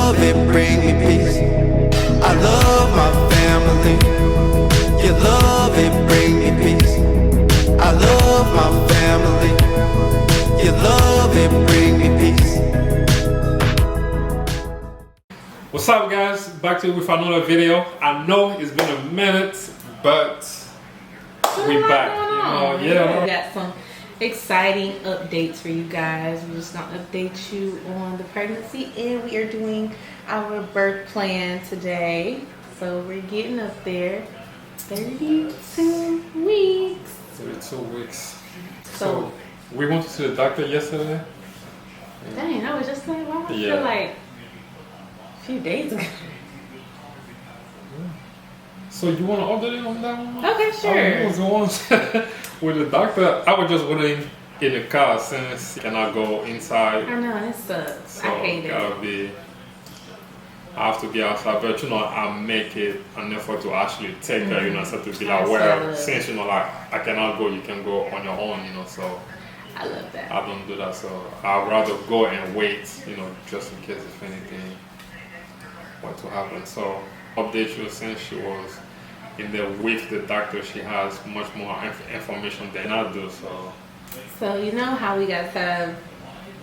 love, it bring me peace. I love my family. Your love, it bring me peace. I love my family. Your love, it bring me peace. What's up, guys? Back to you with another video. I know it's been a minute, but we back. We got some exciting updates for you guys. We're just gonna update you on the pregnancy, and we are doing our birth plan today. So we're getting up there. 32 weeks. 32 weeks. So we went to see the doctor yesterday. Dang, I was just like, wow, I feel like a few days ago. So you want to update it on that one? Okay, sure. I was the one with the doctor. I was just waiting in the car since I cannot go inside. I know, it sucks. So I hate it. I have to be outside, but I make it an effort to actually take her, so to be like, well, since like I cannot go, you can go on your own, so I love that. I don't do that, so I'd rather go and wait, just in case if anything were to happen. So update you, since she was in the with the doctor, she has much more information than I do, So you know how we guys have,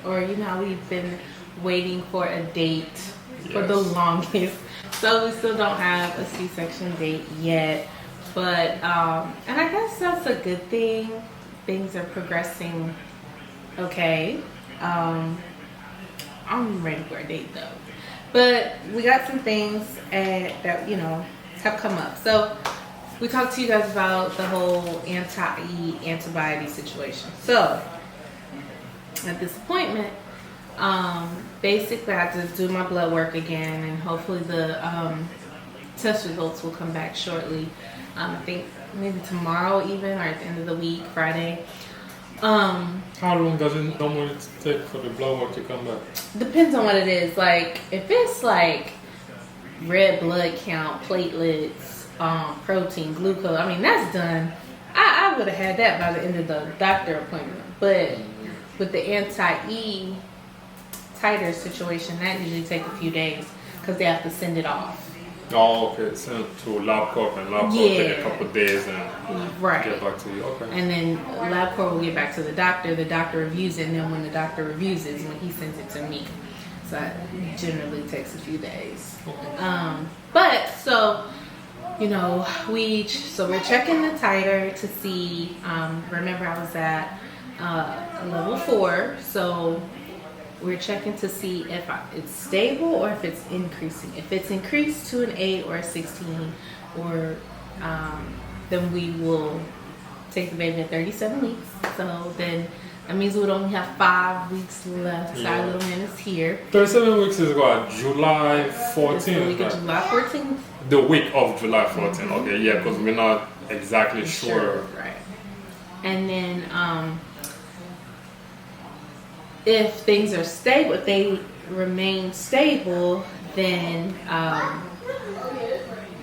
or how we've been waiting for a date for the longest. So we still don't have a C-section date yet, but and I guess that's a good thing. Things are progressing okay. I'm ready for a date though, but we got some things that have come up. So we talked to you guys about the whole antibody situation. So at this appointment, basically I have to do my blood work again, and hopefully the test results will come back shortly. I think maybe tomorrow even, or at the end of the week, Friday. How long does it normally take for the blood work to come back? Depends on what it is. Like if it's like red blood count, platelets, protein, glucose, I mean that's done. I would have had that by the end of the doctor appointment. But with the anti-E titer situation, that usually takes a few days because they have to send it off. Oh, okay. Send it to LabCorp, and LabCorp take a couple of days and get back to you. Okay. And then LabCorp will get back to the doctor. The doctor reviews it, and then when the doctor reviews it is when he sends it to me. So that generally takes a few days. Okay. But so we're checking the titer to see. Remember, I was at level 4, so we're checking to see if it's stable or if it's increasing. If it's increased to an 8 or a 16, or then we will take the baby at 37 weeks. So then that means we would only have 5 weeks left. So our little man is here. 37 weeks is what, July 14th? It's the week of July 14th. The week of July 14th. Okay, yeah, because we're not exactly sure. Right. And then if things are stable, if they remain stable, then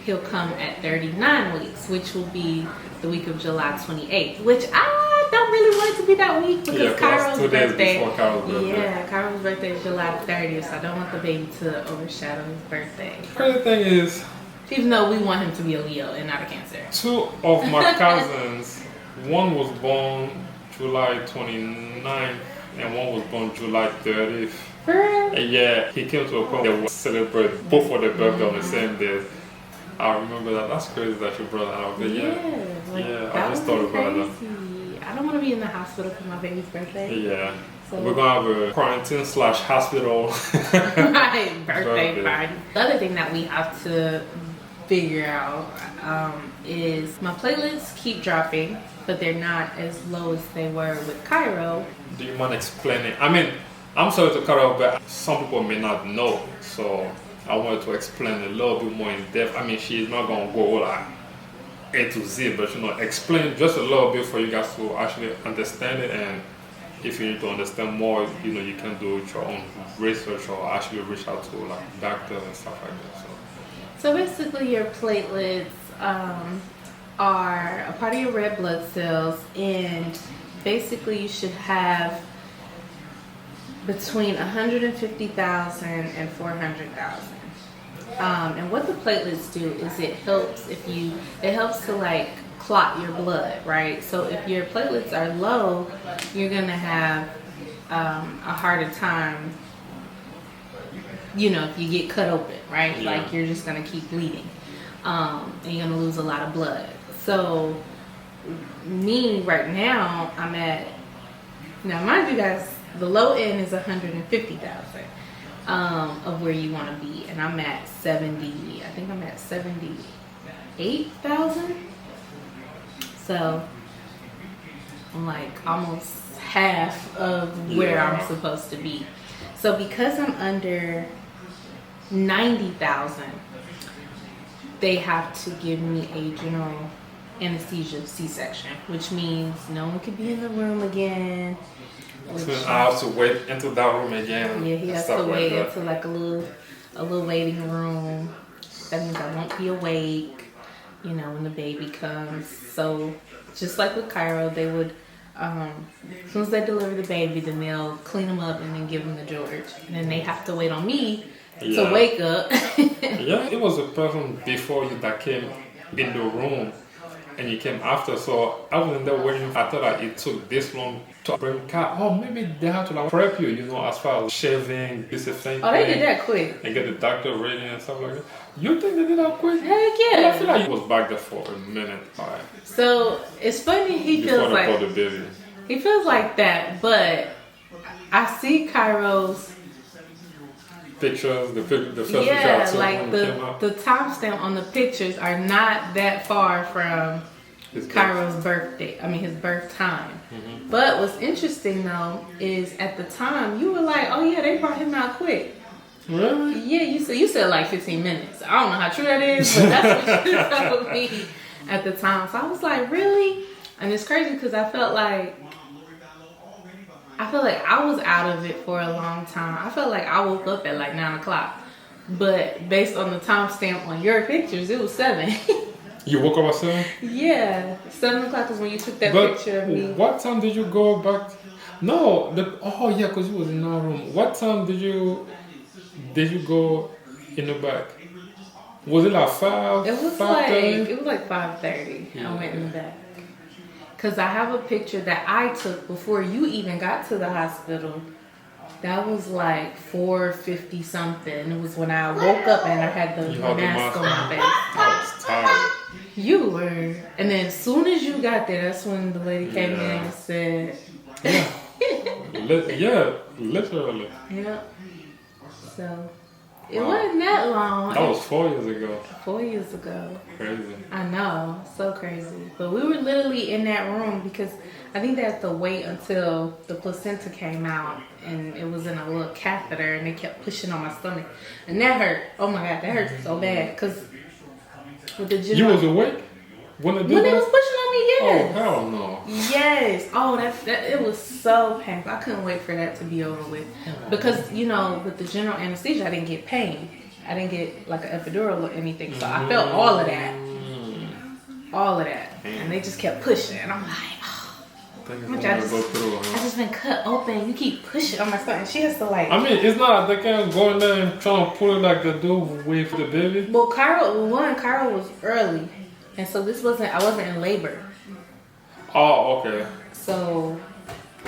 he'll come at 39 weeks, which will be the week of July 28th, which I don't really want it to be that week because Cairo's 2 days birthday. before Cairo's birthday. Yeah, Cairo's birthday is July 30th, so I don't want the baby to overshadow his birthday. Crazy thing is, even though we want him to be a Leo and not a Cancer. 2 of my cousins, one was born July 29th, and one was born July 30th. And yeah, he came to a point that we celebrate both of their birthday on the same day. I remember that. That's crazy that you brought that up. I just thought about that. I don't want to be in the hospital for my baby's birthday. Yeah. So we're going to have a quarantine/hospital right, birthday party. The other thing that we have to figure out is my platelets keep dropping, but they're not as low as they were with Cairo. Do you mind explaining? I mean, I'm sorry to cut off, but some people may not know, so I wanted to explain a little bit more in depth. I mean, she's not going to go like A to Z, but explain just a little bit for you guys to actually understand it. And if you need to understand more, you can do your own research or actually reach out to like doctors and stuff like that. So basically, your platelets are a part of your red blood cells, and basically you should have between 150,000 and 400,000. And what the platelets do is it helps to like clot your blood, right? So if your platelets are low, you're gonna have a harder time, if you get cut open, right? Yeah. Like you're just gonna keep bleeding, and you're gonna lose a lot of blood. So me right now, now mind you guys, the low end is 150,000 of where you want to be, and I'm at 70. I think I'm at 78,000. So I'm like almost half of where I'm supposed to be. So because I'm under 90,000, they have to give me a general anesthesia C-section, which means no one could be in the room again. So I have to wait into that room again. Yeah, he has to wait into like a little waiting room. That means I won't be awake, when the baby comes. So just like with Cairo, they would, as soon as they deliver the baby, then they'll clean him up and then give him to George. And then they have to wait on me to wake up. Yeah, it was a person before you that came in the room. And you came after, so I was in there waiting. I thought that it took this long to bring car. Oh, maybe they had to like prep you, as far as shaving, disinfecting. Oh, they did that quick. And get the doctor ready and stuff like that. You think they did that quick? Heck yeah. I feel like he was back there for a minute. Right? So it's funny. He feels like the baby. He feels like that, but I see Cairo's pictures, the first picture I took like when the it came out. the timestamp on the pictures are not that far from Cairo's birthday. His birth time. Mm-hmm. But what's interesting though is at the time you were like, oh yeah, they brought him out quick. Really? Yeah, you said like 15 minutes. I don't know how true that is, but that's what you told me at the time. So I was like, really? And it's crazy because I felt like I was out of it for a long time. I felt like I woke up at like 9 o'clock. But based on the timestamp on your pictures, it was 7. You woke up at 7? Yeah. 7 o'clock is when you took that picture of me. What time did you go back? No. Because you was in our room. What time did you go in the back? Was it like 5? It was 5:30? like 5:30. Yeah. I went in the back. Because I have a picture that I took before you even got to the hospital. That was like 4:50 something. It was when I woke up and I had the mask on my face. I was tired. You were. And then as soon as you got there, that's when the lady came in and said... Literally. Yeah. So... It wasn't that long. That was 4 years ago. 4 years ago. Crazy. I know, so crazy. But we were literally in that room because I think they had to wait until the placenta came out and it was in a little catheter and they kept pushing on my stomach. And that hurt. Oh my God, that hurt so bad. Because with the You was awake? When they was pushing on me, yes. Oh, hell no. Yes. Oh, that it was so painful. I couldn't wait for that to be over with. Because, with the general anesthesia, I didn't get pain. I didn't get like an epidural or anything. So I felt all of that. All of that. And they just kept pushing. And I'm like, I just been cut open. You keep pushing on my stomach. She has to like... it's not like they can't go in there and try to pull it like they do with the baby. Well, Cairo was early. And so I wasn't in labor. Oh, okay. So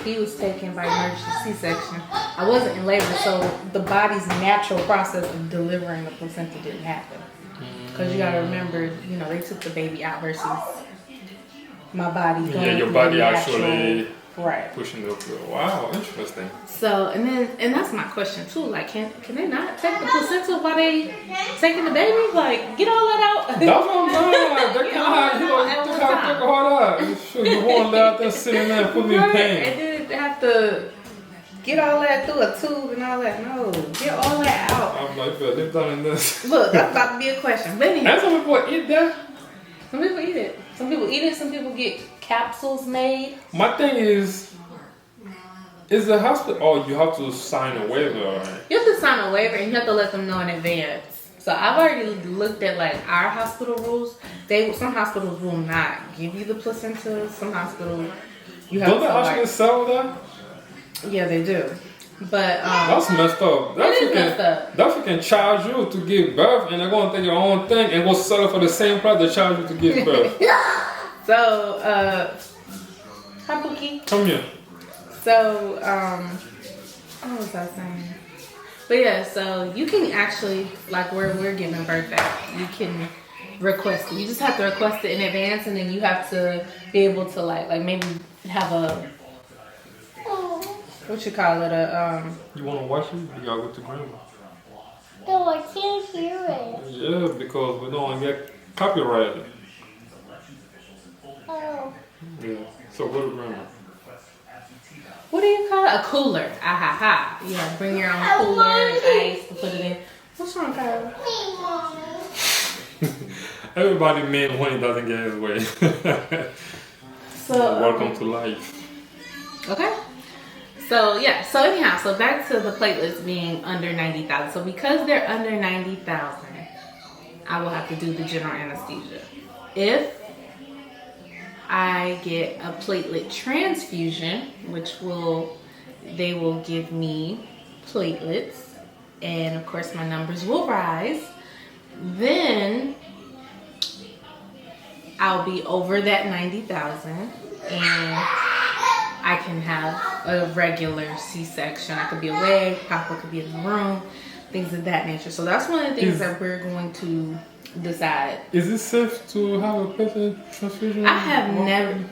he was taken by emergency C-section. I wasn't in labor, so the body's natural process of delivering the placenta didn't happen. Because you gotta remember, they took the baby out versus my body going your through body the actually right. pushing the floor. Wow, interesting. So and that's my question too. Like, can they not take the placenta while they taking the baby? Like, get all that out. That's what I'm saying. Like, they can't, take all that. You won't let out there sitting there and put me in pain. And then have to get all that through a tube and all that. No, get all that out. I'm like, they've done this. Look, that's about to be a question. But anyway, and some people eat that. Some people eat it. Some people eat it. Some people get capsules made. My thing is the hospital? Oh, you have to sign a waiver, right? You have to sign a waiver and you have to let them know in advance. So I've already looked at like our hospital rules. Some hospitals will not give you the placenta. Some hospitals you have Don't they actually sell that? Yeah, they do. But That's messed up. It is messed up. That freaking charge you to give birth, and they're gonna take your own thing and go sell it for the same price they charge you to give birth. So, hi Pookie. Come here. So, what was I saying? But yeah, so you can actually, like where we're giving birth at, you can request it. You just have to request it in advance, and then you have to be able to like maybe have a, what you call it, You wanna watch it? You gotta go to grandma. No, I can't hear it. Yeah, because we don't wanna get copyrighted. Oh. Yeah. So go to grandma. what do you call it? A cooler. Ah ha ha. You have to bring your own cooler and ice to put it in. What's wrong, Kyle? Hey, Mommy. Everybody made when he doesn't get his way. So Welcome to life. okay. So yeah, so anyhow, so back to the platelets being under 90,000. So because they're under 90,000, I will have to do the general anesthesia. If I get a platelet transfusion, which they will give me platelets, and of course my numbers will rise, then I'll be over that 90,000 and I can have a regular C-section. I could be away, Papa could be in the room, things of that nature. So that's one of the things that we're going to decide. Is it safe to have a platelet transfusion? I have never.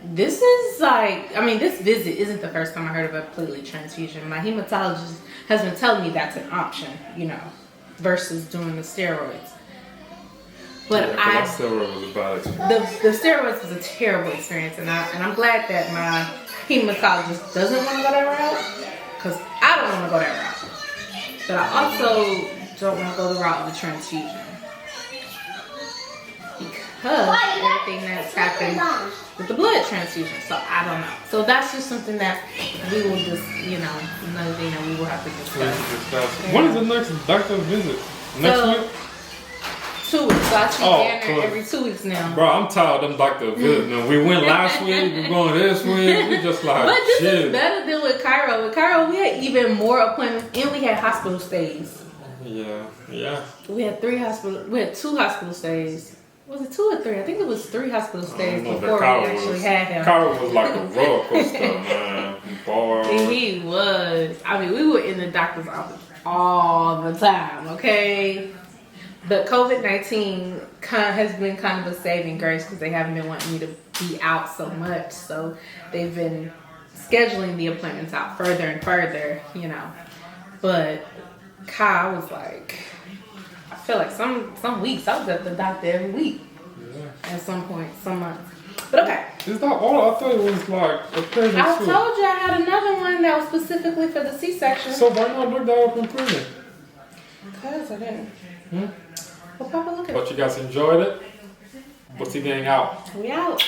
This is like, I mean, this visit isn't the first time I heard of a platelet transfusion. My hematologist has been telling me that's an option, versus doing the steroids. But that steroid was a bad experience. the steroids was a terrible experience, and I'm glad that my hematologist doesn't want to go that route, because I don't want to go that route. But I also don't want to go the route of the transfusion, because everything that's happened with the blood transfusion. So I don't know. So that's just something that we will just, another thing that we will have to discuss. When is the next doctor visit? Next week? 2 weeks. So I see Danner cool. every 2 weeks now. Bro, I'm tired of them doctor visits. Man. We went last week, we're going this week. We just like, But this shit. is better than with Cairo. With Cairo, we had even more appointments, and we had hospital stays. Yeah. We had 2 hospital stays. Was it 2 or 3? I think it was 3 hospital stays before we actually had him. Cairo was like a roller coaster, man. Boy. He was. I mean, we were in the doctor's office all the time, okay? But COVID-19 has been kind of a saving grace, because they haven't been wanting me to be out so much. So they've been scheduling the appointments out further and further, But Kyle was like, I feel like some weeks I was at the doctor every week. Yeah. At some point, some months. But okay. Is that all? I thought it was like a prison I too. told you I had another one that was specifically for the C-section. So why not look that up in prison? Because I didn't. Well, Papa, look at it. But you guys enjoyed it? What's he getting out? We out.